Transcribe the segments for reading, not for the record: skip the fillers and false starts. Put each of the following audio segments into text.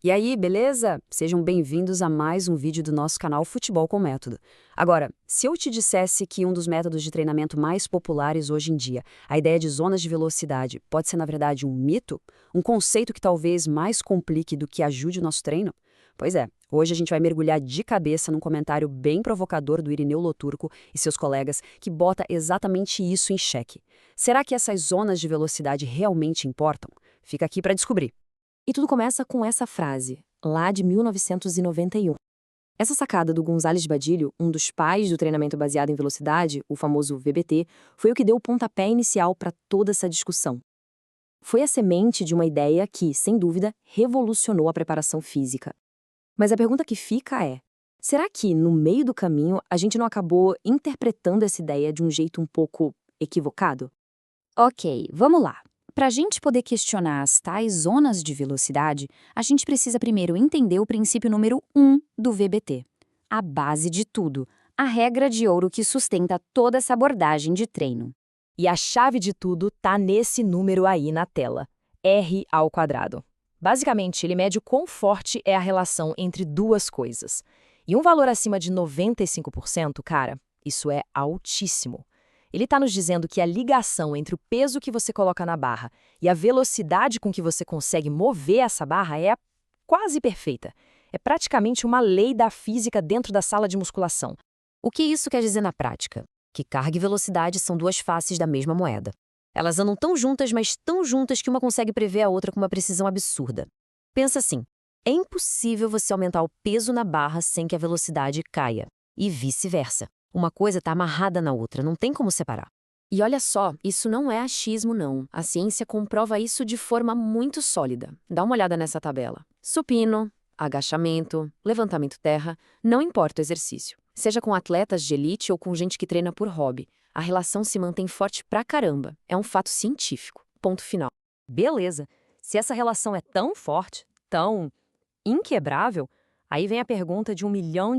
E aí, beleza? Sejam bem-vindos a mais um vídeo do nosso canal Futebol com Método. Agora, se eu te dissesse que um dos métodos de treinamento mais populares hoje em dia, a ideia de zonas de velocidade, pode ser na verdade um mito? Um conceito que talvez mais complique do que ajude o nosso treino? Pois é, hoje a gente vai mergulhar de cabeça num comentário bem provocador do Irineu Loturco e seus colegas que bota exatamente isso em xeque. Será que essas zonas de velocidade realmente importam? Fica aqui para descobrir. E tudo começa com essa frase, lá de 1991. Essa sacada do Gonzales Badilho, um dos pais do treinamento baseado em velocidade, o famoso VBT, foi o que deu o pontapé inicial para toda essa discussão. Foi a semente de uma ideia que, sem dúvida, revolucionou a preparação física. Mas a pergunta que fica é: será que, no meio do caminho, a gente não acabou interpretando essa ideia de um jeito um pouco equivocado? Ok, vamos lá. Para a gente poder questionar as tais zonas de velocidade, a gente precisa primeiro entender o princípio número 1 do VBT. A base de tudo, a regra de ouro que sustenta toda essa abordagem de treino. E a chave de tudo tá nesse número aí na tela, R². Basicamente, ele mede o quão forte é a relação entre duas coisas. E um valor acima de 95%, cara, isso é altíssimo. Ele está nos dizendo que a ligação entre o peso que você coloca na barra e a velocidade com que você consegue mover essa barra é quase perfeita. É praticamente uma lei da física dentro da sala de musculação. O que isso quer dizer na prática? Que carga e velocidade são duas faces da mesma moeda. Elas andam tão juntas, mas tão juntas que uma consegue prever a outra com uma precisão absurda. Pensa assim, é impossível você aumentar o peso na barra sem que a velocidade caia, e vice-versa. Uma coisa está amarrada na outra, não tem como separar. E olha só, isso não é achismo não. A ciência comprova isso de forma muito sólida. Dá uma olhada nessa tabela. Supino, agachamento, levantamento terra, não importa o exercício. Seja com atletas de elite ou com gente que treina por hobby, a relação se mantém forte pra caramba. É um fato científico. Ponto final. Beleza. Se essa relação é tão forte, tão inquebrável, aí vem a pergunta de $1 milhão.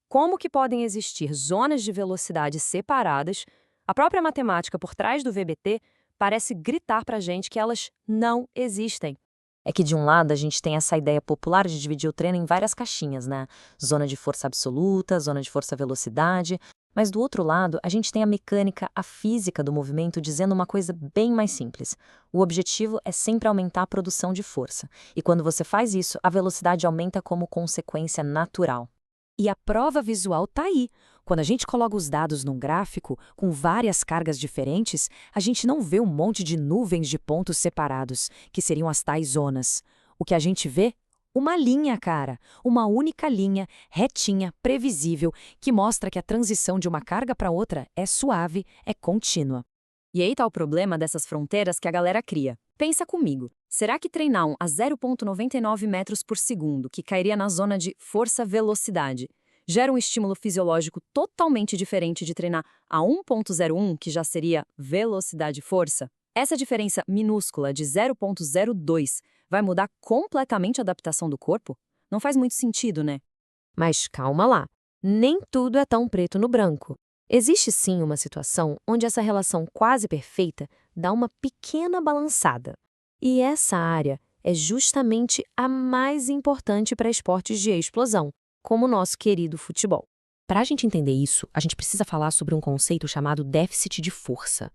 Como que podem existir zonas de velocidade separadas? A própria matemática por trás do VBT parece gritar pra gente que elas não existem. É que de um lado a gente tem essa ideia popular de dividir o treino em várias caixinhas, né? Zona de força absoluta, zona de força-velocidade. Mas do outro lado, a gente tem a mecânica, a física do movimento dizendo uma coisa bem mais simples. O objetivo é sempre aumentar a produção de força. E quando você faz isso, a velocidade aumenta como consequência natural. E a prova visual tá aí. Quando a gente coloca os dados num gráfico, com várias cargas diferentes, a gente não vê um monte de nuvens de pontos separados, que seriam as tais zonas. O que a gente vê? Uma linha, cara. Uma única linha, retinha, previsível, que mostra que a transição de uma carga para outra é suave, é contínua. E aí tá o problema dessas fronteiras que a galera cria. Pensa comigo, será que treinar a 0,99 metros por segundo, que cairia na zona de força-velocidade, gera um estímulo fisiológico totalmente diferente de treinar a 1,01, que já seria velocidade-força? Essa diferença minúscula de 0,02 vai mudar completamente a adaptação do corpo? Não faz muito sentido, né? Mas calma lá, nem tudo é tão preto no branco. Existe sim uma situação onde essa relação quase perfeita dá uma pequena balançada. E essa área é justamente a mais importante para esportes de explosão, como o nosso querido futebol. Para a gente entender isso, a gente precisa falar sobre um conceito chamado déficit de força.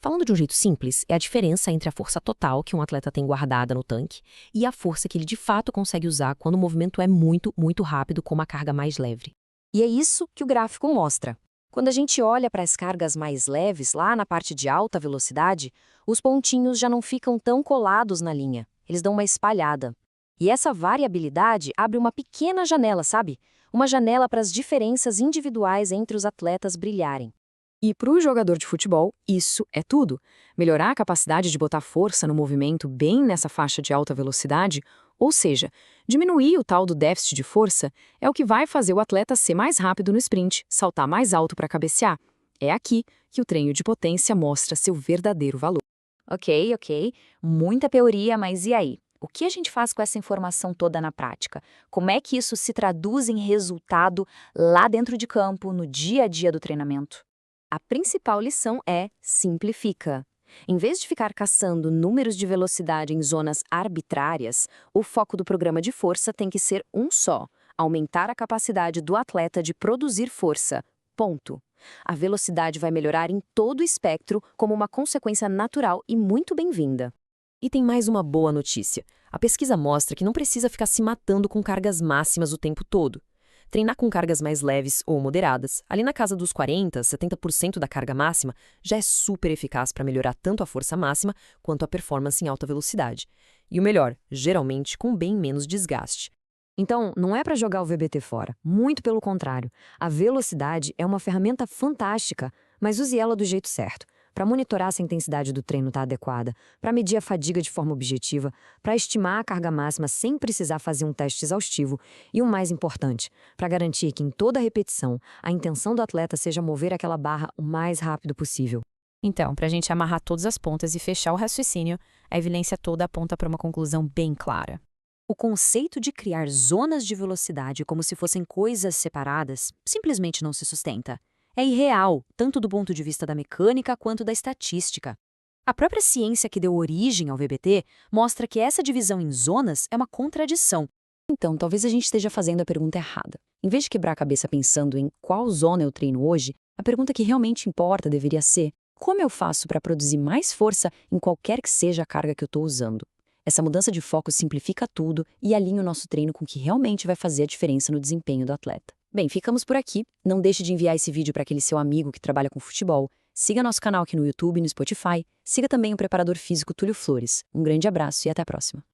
Falando de um jeito simples, é a diferença entre a força total que um atleta tem guardada no tanque e a força que ele de fato consegue usar quando o movimento é muito, muito rápido com uma carga mais leve. E é isso que o gráfico mostra. Quando a gente olha para as cargas mais leves, lá na parte de alta velocidade, os pontinhos já não ficam tão colados na linha, eles dão uma espalhada. E essa variabilidade abre uma pequena janela, sabe? Uma janela para as diferenças individuais entre os atletas brilharem. E para o jogador de futebol, isso é tudo. Melhorar a capacidade de botar força no movimento bem nessa faixa de alta velocidade, ou seja, diminuir o tal do déficit de força, é o que vai fazer o atleta ser mais rápido no sprint, saltar mais alto para cabecear. É aqui que o treino de potência mostra seu verdadeiro valor. Ok. Muita teoria, mas e aí? O que a gente faz com essa informação toda na prática? Como é que isso se traduz em resultado lá dentro de campo, no dia a dia do treinamento? A principal lição é simplifica. Em vez de ficar caçando números de velocidade em zonas arbitrárias, o foco do programa de força tem que ser um só: aumentar a capacidade do atleta de produzir força. Ponto. A velocidade vai melhorar em todo o espectro como uma consequência natural e muito bem-vinda. E tem mais uma boa notícia. A pesquisa mostra que não precisa ficar se matando com cargas máximas o tempo todo. Treinar com cargas mais leves ou moderadas, ali na casa dos 40, 70% da carga máxima, já é super eficaz para melhorar tanto a força máxima quanto a performance em alta velocidade. E o melhor, geralmente com bem menos desgaste. Então, não é para jogar o VBT fora. Muito pelo contrário. A velocidade é uma ferramenta fantástica, mas use ela do jeito certo. Para monitorar se a intensidade do treino está adequada, para medir a fadiga de forma objetiva, para estimar a carga máxima sem precisar fazer um teste exaustivo e, o mais importante, para garantir que em toda repetição a intenção do atleta seja mover aquela barra o mais rápido possível. Então, para a gente amarrar todas as pontas e fechar o raciocínio, a evidência toda aponta para uma conclusão bem clara. O conceito de criar zonas de velocidade como se fossem coisas separadas simplesmente não se sustenta. É irreal, tanto do ponto de vista da mecânica quanto da estatística. A própria ciência que deu origem ao VBT mostra que essa divisão em zonas é uma contradição. Então, talvez a gente esteja fazendo a pergunta errada. Em vez de quebrar a cabeça pensando em qual zona eu treino hoje, a pergunta que realmente importa deveria ser: como eu faço para produzir mais força em qualquer que seja a carga que eu estou usando? Essa mudança de foco simplifica tudo e alinha o nosso treino com o que realmente vai fazer a diferença no desempenho do atleta. Bem, ficamos por aqui. Não deixe de enviar esse vídeo para aquele seu amigo que trabalha com futebol. Siga nosso canal aqui no YouTube e no Spotify. Siga também o preparador físico Túlio Flores. Um grande abraço e até a próxima.